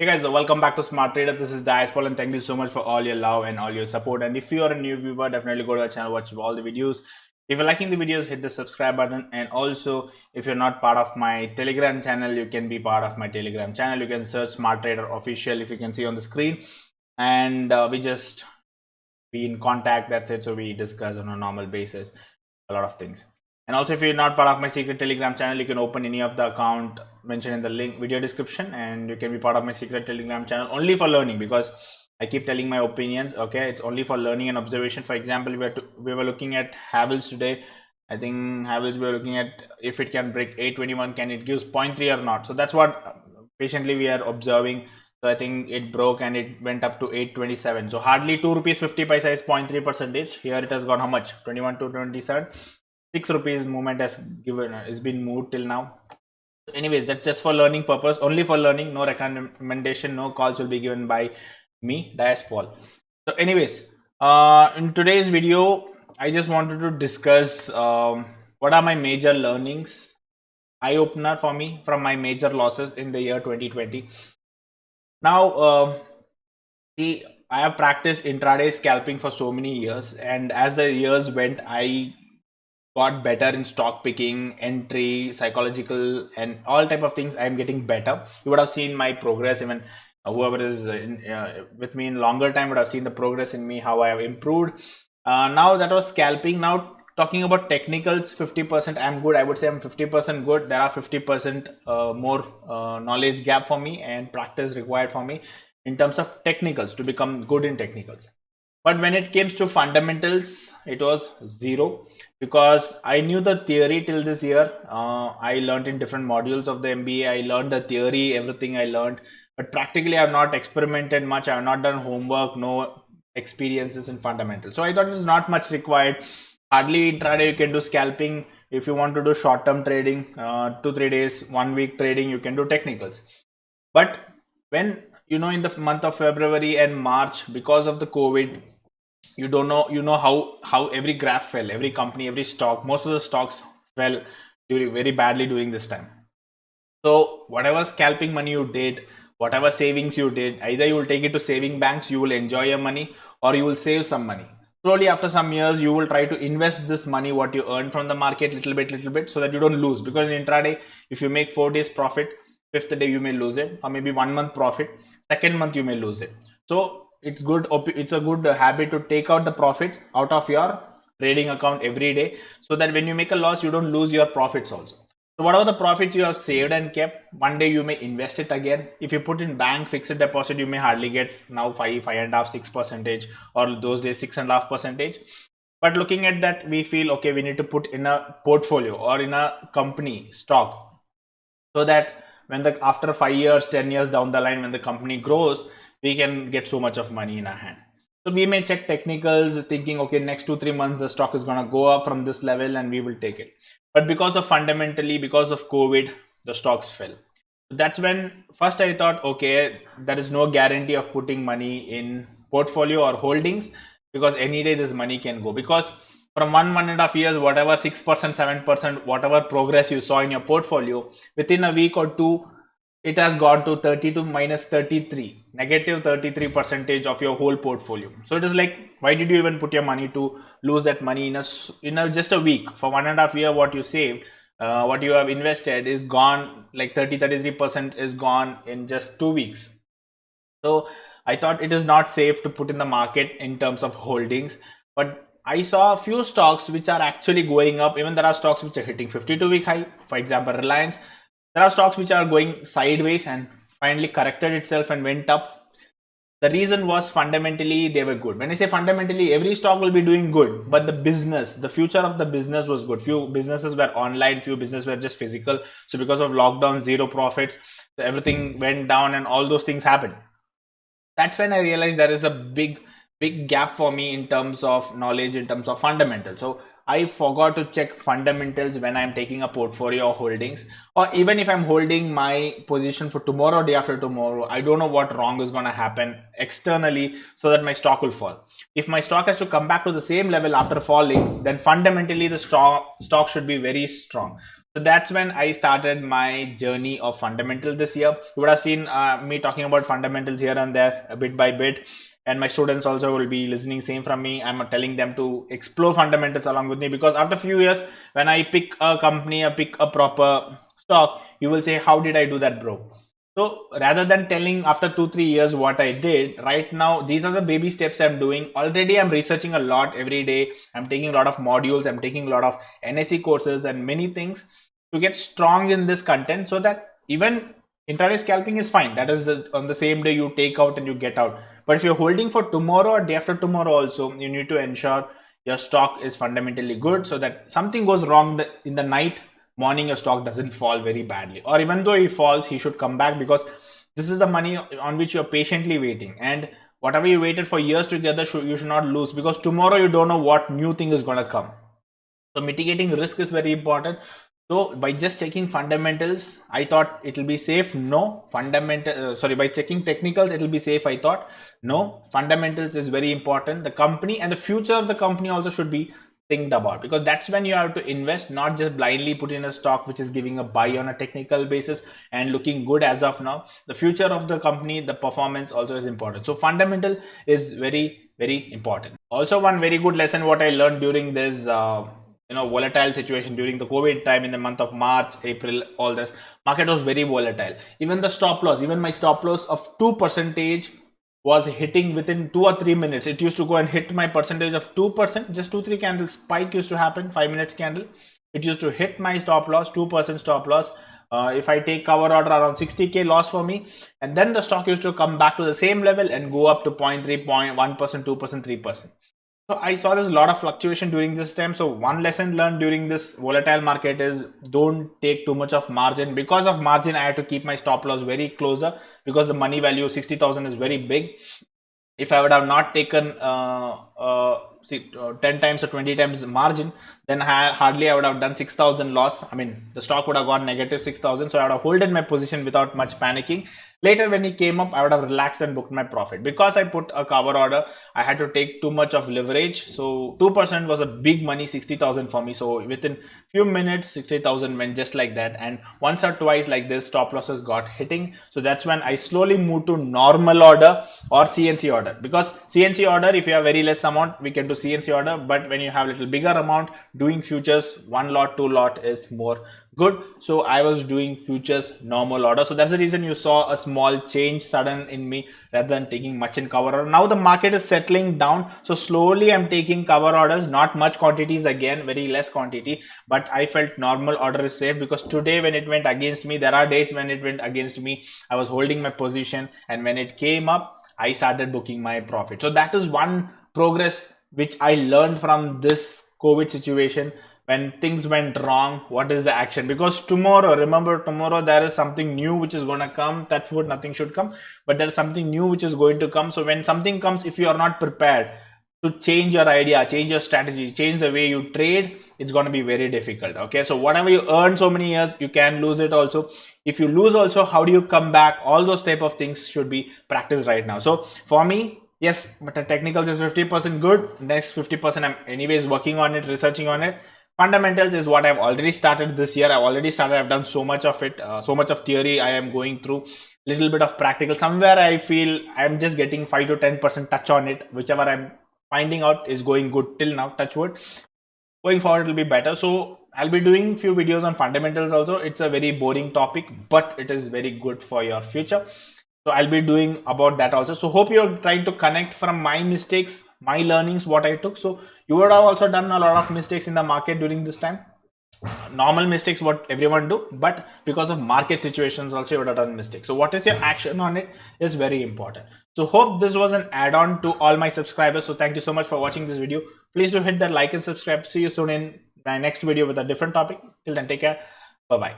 Hey guys, welcome back to Smart Trader. This is Diaspol and thank you so much for all your love and all your support. And if you are a new viewer, definitely go to our channel, watch all the videos. If you're liking the videos, hit the subscribe button. And also, if you're not part of my Telegram channel, you can be part of my Telegram channel. You can search Smart Trader Official if you can see on the screen. And we just be in contact. That's it. So we discuss on a normal basis a lot of things. And also, if you're not part of my secret Telegram channel, you can open any of the account mentioned in the link video description, and you can be part of my secret Telegram channel only for learning, because I keep telling my opinions. Okay, it's only for learning and observation. For example, we were looking at Havels today. I think Havels, we were looking at if it can break 821, can it gives 0.3 or not. So that's what patiently we are observing. So I think it broke and it went up to 827. So hardly 2 rupees 50 paisa is 0.3 percentage. Here it has gone how much? 21 to 27. 6 rupees movement has been moved till now. So anyways, that's just for learning purpose, only for learning. No recommendation, no calls will be given by me, Diaspol. So anyways, in today's video, I just wanted to discuss what are my major learnings, eye opener for me from my major losses in the year 2020. Now, see, I have practiced intraday scalping for so many years, and as the years went, I got better in stock picking, entry, psychological, and all type of things. I'm getting better. You would have seen my progress. Even whoever is with me in longer time would have seen the progress in me, how I have improved. Now that was scalping. Now talking about technicals, 50% I'm good. I would say I'm 50% good. There are 50% more knowledge gap for me and practice required for me in terms of technicals to become good in technicals. But when it comes to fundamentals, it was zero, because I knew the theory till this year. I learned in different modules of the MBA. I learned the theory, everything I learned, but practically I have not experimented much. I have not done homework, no experiences in fundamentals. So I thought it was not much required. Hardly intraday you can do scalping. If you want to do short-term trading, 2-3 days, 1 week trading, you can do technicals. But when in the month of February and March, because of the COVID, you don't know how every graph fell, every company, every stock, most of the stocks fell very badly during this time. So whatever scalping money you did, whatever savings you did, either you will take it to saving banks, you will enjoy your money, or you will save some money. Slowly after some years, you will try to invest this money what you earn from the market little bit, so that you don't lose. Because in intraday, if you make 4 days profit, fifth day you may lose it, or maybe 1 month profit, second month you may lose it. So it's a good habit to take out the profits out of your trading account every day, so that when you make a loss, you don't lose your profits also. So whatever the profits you have saved and kept, one day you may invest it again. If you put in bank fixed deposit, you may hardly get now 5.5, 6%, or those days 6.5%. But looking at that, we feel okay, we need to put in a portfolio or in a company stock, so that when after 5 years, 10 years down the line, when the company grows, we can get so much of money in our hand. So we may check technicals thinking, okay, next 2-3 months the stock is going to go up from this level and we will take it. But because of because of COVID, the stocks fell. So that's when first I thought, okay, there is no guarantee of putting money in portfolio or holdings, because any day this money can go. Because from 1.5 years, whatever 6%, 7%, whatever progress you saw in your portfolio, within a week or two, it has gone to 32 minus 33, negative 33% of your whole portfolio. So it is like, why did you even put your money to lose that money in a just a week? For 1.5 year, what you saved, what you have invested is gone, like 33% is gone in just 2 weeks. So I thought it is not safe to put in the market in terms of holdings. But I saw a few stocks which are actually going up. Even there are stocks which are hitting 52-week high. For example, Reliance. There are stocks which are going sideways and finally corrected itself and went up. The reason was fundamentally they were good. When I say fundamentally, every stock will be doing good, but the future of the business was good. Few businesses were online, few businesses were just physical. So because of lockdown, zero profits, so everything went down and all those things happened. That's when I realized there is a big gap for me in terms of knowledge, in terms of fundamentals. So I forgot to check fundamentals when I'm taking a portfolio or holdings, or even if I'm holding my position for tomorrow, day after tomorrow, I don't know what wrong is going to happen externally so that my stock will fall. If my stock has to come back to the same level after falling, then fundamentally the stock should be very strong. So that's when I started my journey of fundamental this year. You would have seen me talking about fundamentals here and there, bit by bit, and my students also will be listening same from me. I'm telling them to explore fundamentals along with me, because after a few years, when I pick a company, I pick a proper stock, you will say, how did I do that, bro? So rather than telling after 2-3 years what I did, right now, these are the baby steps I'm doing. Already I'm researching a lot every day. I'm taking a lot of modules. I'm taking a lot of NSE courses and many things to get strong in this content, so that even intraday scalping is fine. That is on the same day you take out and you get out. But if you're holding for tomorrow or day after tomorrow also, you need to ensure your stock is fundamentally good, so that something goes wrong in the night, morning your stock doesn't fall very badly, or even though it falls, he should come back, because this is the money on which you're patiently waiting, and whatever you waited for years together, you should not lose, because tomorrow you don't know what new thing is going to come. So mitigating risk is very important. So by just checking fundamentals, I thought it will be safe. No, by checking technicals, it will be safe. I thought no, fundamentals is very important. The company and the future of the company also should be think about, because that's when you have to invest, not just blindly put in a stock which is giving a buy on a technical basis and looking good as of now. The future of the company, the performance also is important. So fundamental is very important. Also, one very good lesson what I learned during this volatile situation during the COVID time in the month of March, April, all this market was very volatile. Even the stop loss, even my stop loss of 2% was hitting within 2 or 3 minutes. It used to go and hit my percentage of 2%, just 2-3 candles spike used to happen, 5 minutes candle. It used to hit my stop loss, 2% stop loss. If I take cover order, around 60k loss for me, and then the stock used to come back to the same level and go up to 0.3, 0.1%, 2%, 3%. So I saw there's a lot of fluctuation during this time. So one lesson learned during this volatile market is don't take too much of margin. Because of margin, I had to keep my stop loss very closer, because the money value 60,000 is very big. If I would have not taken 10 times or 20 times margin, then hardly I would have done 6,000 loss. I mean, the stock would have gone negative 6,000. So I would have holded my position without much panicking. Later, when he came up, I would have relaxed and booked my profit. Because I put a cover order, I had to take too much of leverage. So 2% was a big money, 60,000 for me. So within few minutes, 60,000 went just like that. And once or twice like this, stop losses got hitting. So that's when I slowly moved to normal order or CNC order. Because CNC order, if you have very less amount, we can do CNC order. But when you have little bigger amount, doing futures, 1 lot, 2 lot is more good. So I was doing futures normal order. So that's the reason you saw a small change sudden in me, rather than taking much in cover order. Now the market is settling down, so slowly I'm taking cover orders, not much quantities, again very less quantity, but I felt normal order is safe, because today when it went against me, there are days when it went against me, I was holding my position, and when it came up, I started booking my profit. So that is one progress which I learned from this COVID situation. When things went wrong, what is the action? Because tomorrow, remember, tomorrow there is something new which is going to come. Touch wood, nothing should come, but there is something new which is going to come. So when something comes, if you are not prepared to change your idea, change your strategy, change the way you trade, it's going to be very difficult. Okay, so whatever you earn so many years, you can lose it also. If you lose also, how do you come back? All those type of things should be practiced right now. So for me, yes, but the technicals is 50% good. Next 50% I'm anyways working on it, researching on it. Fundamentals is what I've already started this year. I've done so much of it, so much of theory I am going through, little bit of practical. Somewhere I feel I'm just getting 5 to 10% touch on it. Whichever I'm finding out is going good till now, touch wood. Going forward, it will be better. So I'll be doing few videos on fundamentals also. It's a very boring topic, but it is very good for your future. So I'll be doing about that also. So hope you're trying to connect from my mistakes, my learnings, what I took. So you would have also done a lot of mistakes in the market during this time. Normal mistakes what everyone do, but because of market situations also you would have done mistakes. So what is your action on it is very important. So hope this was an add-on to all my subscribers. So thank you so much for watching this video. Please do hit that like and subscribe. See you soon in my next video with a different topic. Till then, take care. Bye bye.